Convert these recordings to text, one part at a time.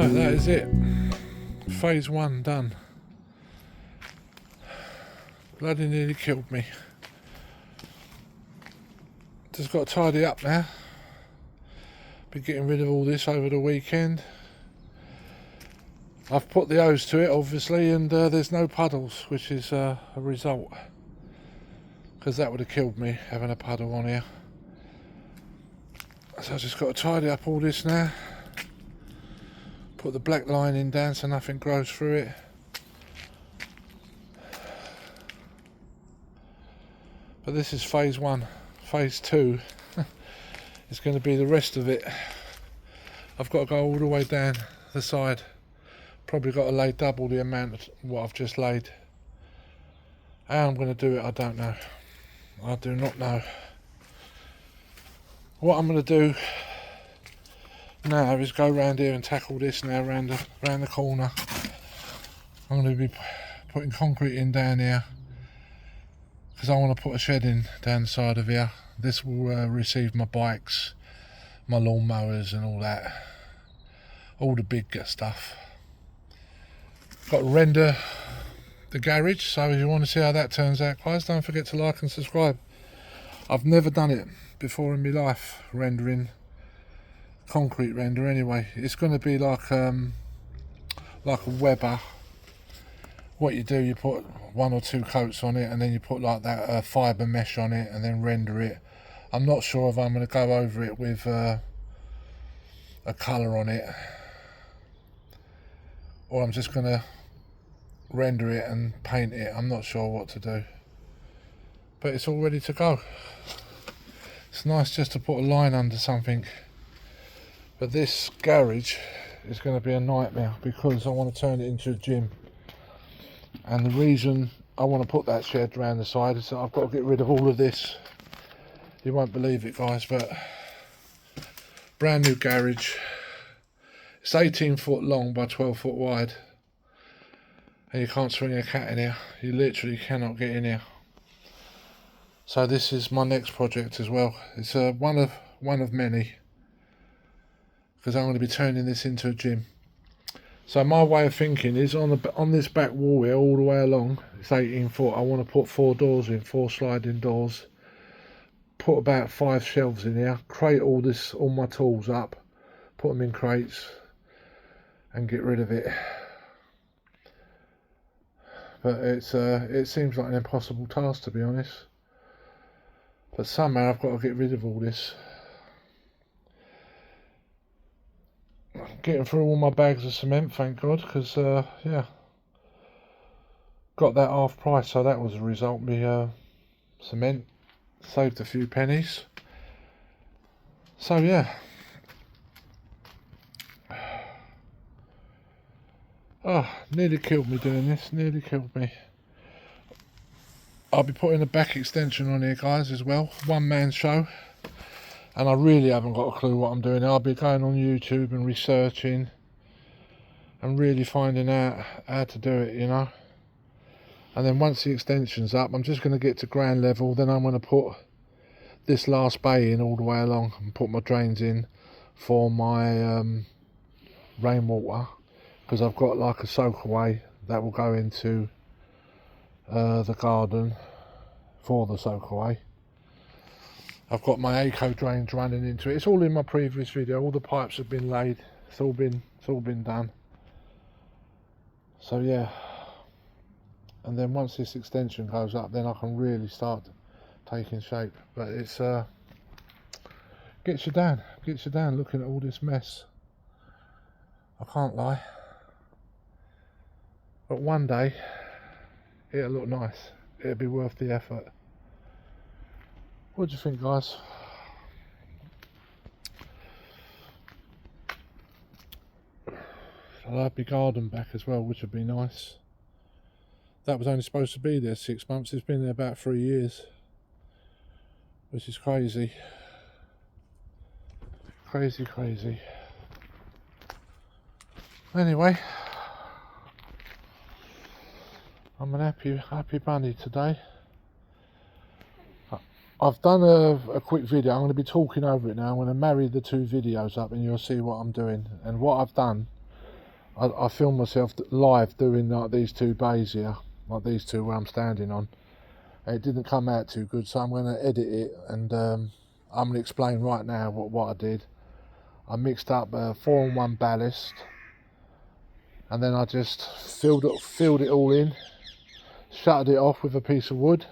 Right, that is it. Phase 1 done. Bloody nearly killed me. Just got to tidy up now. Been getting rid of all this over the weekend. I've put the hose to it obviously, and there's no puddles, which is a result, because that would have killed me having a puddle on here. So I've just got to tidy up all this now. Put the black lining down so nothing grows through it. But this is phase 1. Phase 2 is going to be the rest of it. I've got to go all the way down the side. Probably got to lay double the amount of what I've just laid. How I'm going to do it, I don't know. I do not know. What I'm going to do now is go around here and tackle this now round the corner. I'm going to be putting concrete in down here, because I want to put a shed in down the side of here. This will receive my bikes, my lawn mowers and all that. All the big stuff. Got to render the garage, so if you want to see how that turns out, guys, don't forget to like and subscribe. I've never done it before in my life, rendering, concrete render anyway. It's going to be like a Weber. What you do, you put 1 or 2 coats on it, and then you put like that fibre mesh on it, and then render it. I'm not sure if I'm going to go over it with a colour on it, or I'm just going to render it and paint it. I'm not sure what to do, but it's all ready to go. It's nice just to put a line under something, but this garage is going to be a nightmare because I want to turn it into a gym. And the reason I want to put that shed around the side is that I've got to get rid of all of this. You won't believe it, guys, but brand new garage. It's 18 foot long by 12 foot wide, and you can't swing a cat in here. You literally cannot get in here. So this is my next project as well. It's one of many, because I'm going to be turning this into a gym. So my way of thinking is on this back wall here, all the way along, it's 18 foot. I want to put 4 doors in, 4 sliding doors. Put about 5 shelves in here. Crate all my tools up. Put them in crates and get rid of it. But it seems like an impossible task, to be honest. But somehow I've got to get rid of all this. Getting through all my bags of cement, thank God, because yeah, got that half price, so that was a result. Me cement saved a few pennies. So yeah, oh, nearly killed me doing this. Nearly killed me. I'll be putting a back extension on here, guys, as well. One-man show. And I really haven't got a clue what I'm doing. I'll be going on YouTube and researching and really finding out how to do it, you know. And then once the extension's up, I'm just going to get to ground level. Then I'm going to put this last bay in all the way along and put my drains in for my rainwater, because I've got like a soak away that will go into the garden for the soak away. I've got my eco drains running into it. It's all in my previous video. All the pipes have been laid. It's all been done. So yeah. And then once this extension goes up, then I can really start taking shape. But it's gets you down looking at all this mess. I can't lie. But one day it'll look nice. It'll be worth the effort. What do you think, guys? I'll have my garden back as well, which would be nice. That was only supposed to be there 6 months. It's been there about 3 years, which is crazy. Crazy. Anyway, I'm an happy bunny today. I've done a quick video. I'm going to be talking over it now. I'm going to marry the 2 videos up and you'll see what I'm doing. And what I've done I filmed myself live doing like these two bays here, like these two where I'm standing on. It didn't come out too good, so I'm going to edit it, and I'm going to explain right now what I did. I mixed up 4-in-1 ballast, and then I just filled it all in, shutted it off with a piece of wood,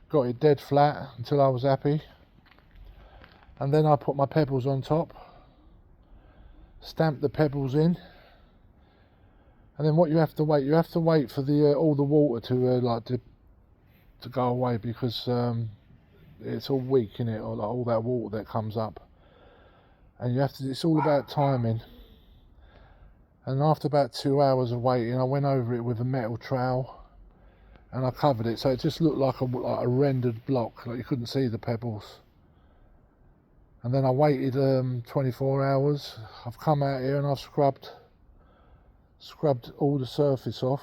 got it dead flat until I was happy, and then I put my pebbles on top, stamped the pebbles in, and then what you have to wait for the all the water to go away, because it's all weak in it, or like all that water that comes up, and it's all about timing. And after about 2 hours of waiting, I went over it with a metal trowel and I covered it, so it just looked like a rendered block, like you couldn't see the pebbles. And then I waited 24 hours. I've come out here and I've scrubbed all the surface off,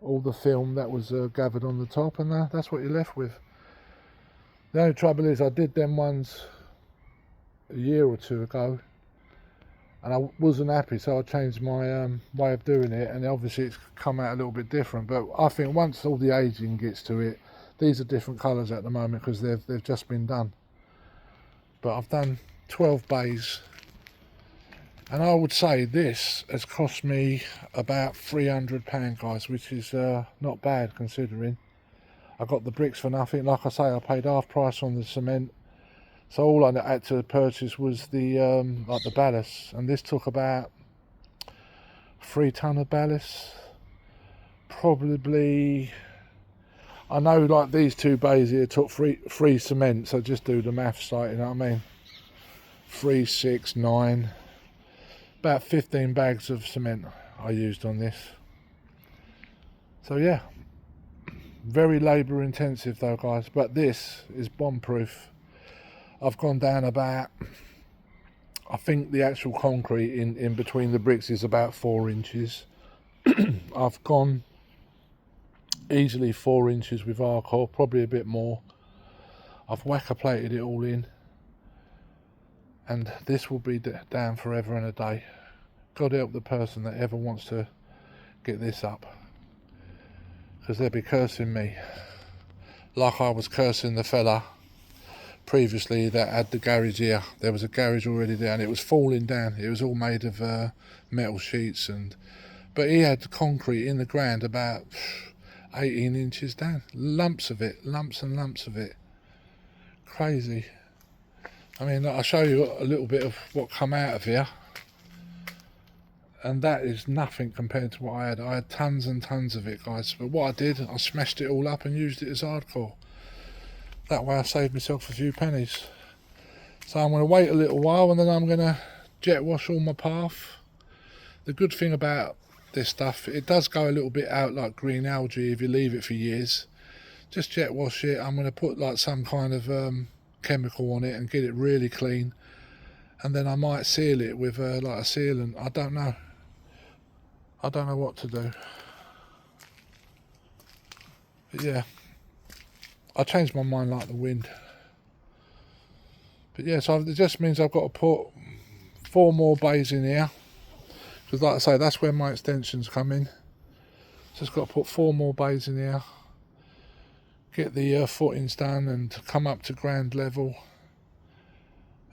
all the film that was gathered on the top, and that's what you're left with. The only trouble is I did them ones a year or two ago, and I wasn't happy, so I changed my way of doing it, and obviously it's come out a little bit different. But I think once all the aging gets to it, these are different colours at the moment because they've just been done. But I've done 12 bays, and I would say this has cost me about £300, guys, which is not bad considering. I got the bricks for nothing. Like I say, I paid half price on the cement, so all I had to purchase was the like the ballast, and this took about 3 ton of ballast. Probably, I know like these two bays here took three cement, so just do the maths, like, you know what I mean? 3, 6, 9, about 15 bags of cement I used on this. So yeah, very labour intensive though, guys, but this is bomb proof. I've gone down about, I think the actual concrete in between the bricks is about 4 inches. I've gone easily 4 inches with Arcor, probably a bit more. I've whacker plated it all in, and this will be down forever and a day. God help the person that ever wants to get this up, because they'll be cursing me like I was cursing the fella previously that had the garage here. There was a garage already there and it was falling down. It was all made of metal sheets, but he had concrete in the ground about 18 inches down, lumps and lumps of it. Crazy. I mean, I'll show you a little bit of what come out of here, and that is nothing compared to what I had. I had tons and tons of it, guys, but what I did, I smashed it all up and used it as hardcore. That way I saved myself a few pennies. So I'm going to wait a little while, and then I'm going to jet wash all my path. The good thing about this stuff, it does go a little bit out like green algae if you leave it for years. Just jet wash it. I'm going to put like some kind of chemical on it and get it really clean, and then I might seal it with like a sealant. I don't know what to do, but yeah, I changed my mind like the wind. But yeah, so it just means I've got to put 4 more bays in here, because like I say, that's where my extensions come in. Just got to put 4 more bays in here, get the footings done and come up to ground level,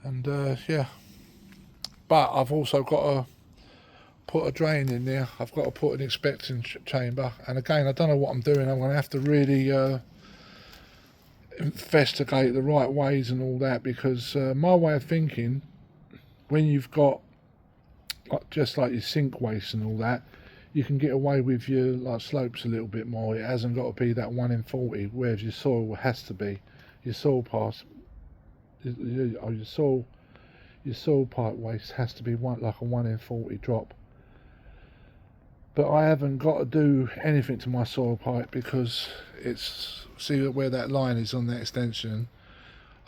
and yeah. But I've also got to put a drain in there. I've got to put an inspection chamber, and again, I don't know what I'm doing. I'm going to have to really investigate the right ways and all that, because my way of thinking, when you've got just like your sink waste and all that, you can get away with your like slopes a little bit more. It hasn't got to be that 1 in 40, whereas your soil has to be. Your soil pass, or your soil pipe waste has to be like a 1 in 40 drop. But I haven't got to do anything to my soil pipe, because it's, see where that line is on the extension,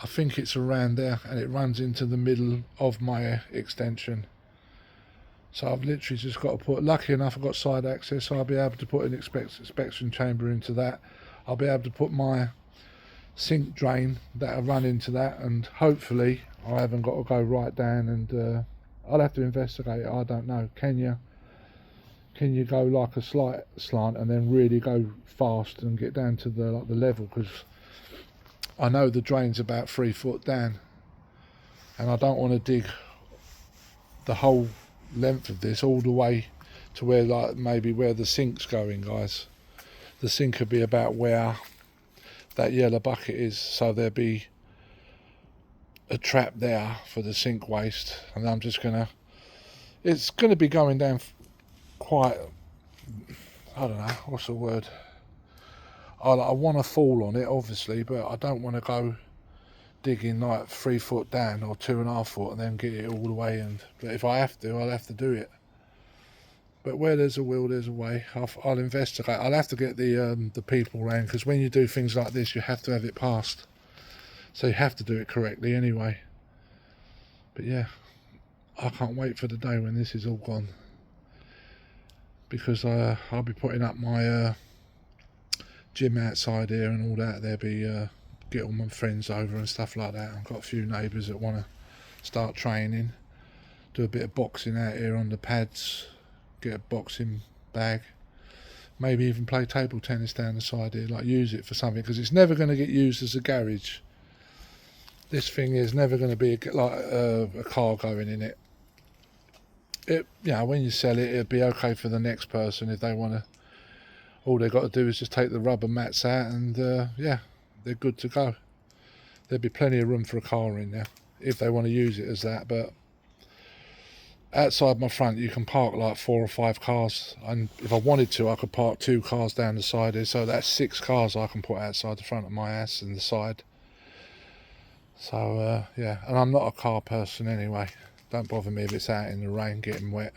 I think it's around there, and it runs into the middle of my extension. So I've literally just got to put, lucky enough I've got side access, so I'll be able to put an inspection chamber into that. I'll be able to put my sink drain that'll run into that, and hopefully I haven't got to go right down, and I'll have to investigate it. I don't know. Kenya, can you go like a slight slant and then really go fast and get down to the level? Because I know the drain's about 3 foot down, and I don't want to dig the whole length of this all the way to where, like, maybe where the sink's going, guys. The sink could be about where that yellow bucket is, so there'll be a trap there for the sink waste, and I'm just gonna, it's gonna be going down quite, I don't know, what's the word, I want to fall on it obviously, but I don't want to go digging like 3 foot down or 2.5 foot and then get it all the way. And but if I have to, I'll have to do it. But where there's a will, there's a way. I'll investigate. I'll have to get the people around, because when you do things like this, you have to have it passed, so you have to do it correctly anyway. But yeah, I can't wait for the day when this is all gone, because I'll be putting up my gym outside here and all that. There'll be get all my friends over and stuff like that. I've got a few neighbours that want to start training, do a bit of boxing out here on the pads, get a boxing bag, maybe even play table tennis down the side here, like use it for something, because it's never going to get used as a garage. This thing is never going to be a car going in it. You know, when you sell it, it'll be okay for the next person if they want to. All they've got to do is just take the rubber mats out, and yeah, they're good to go. There'll be plenty of room for a car in there if they want to use it as that. But outside my front, you can park like 4 or 5 cars, and if I wanted to, I could park 2 cars down the side here, so that's 6 cars I can put outside the front of my house and the side. So yeah, and I'm not a car person anyway. Don't bother me if it's out in the rain getting wet.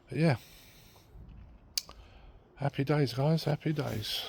But yeah, happy days, guys, happy days.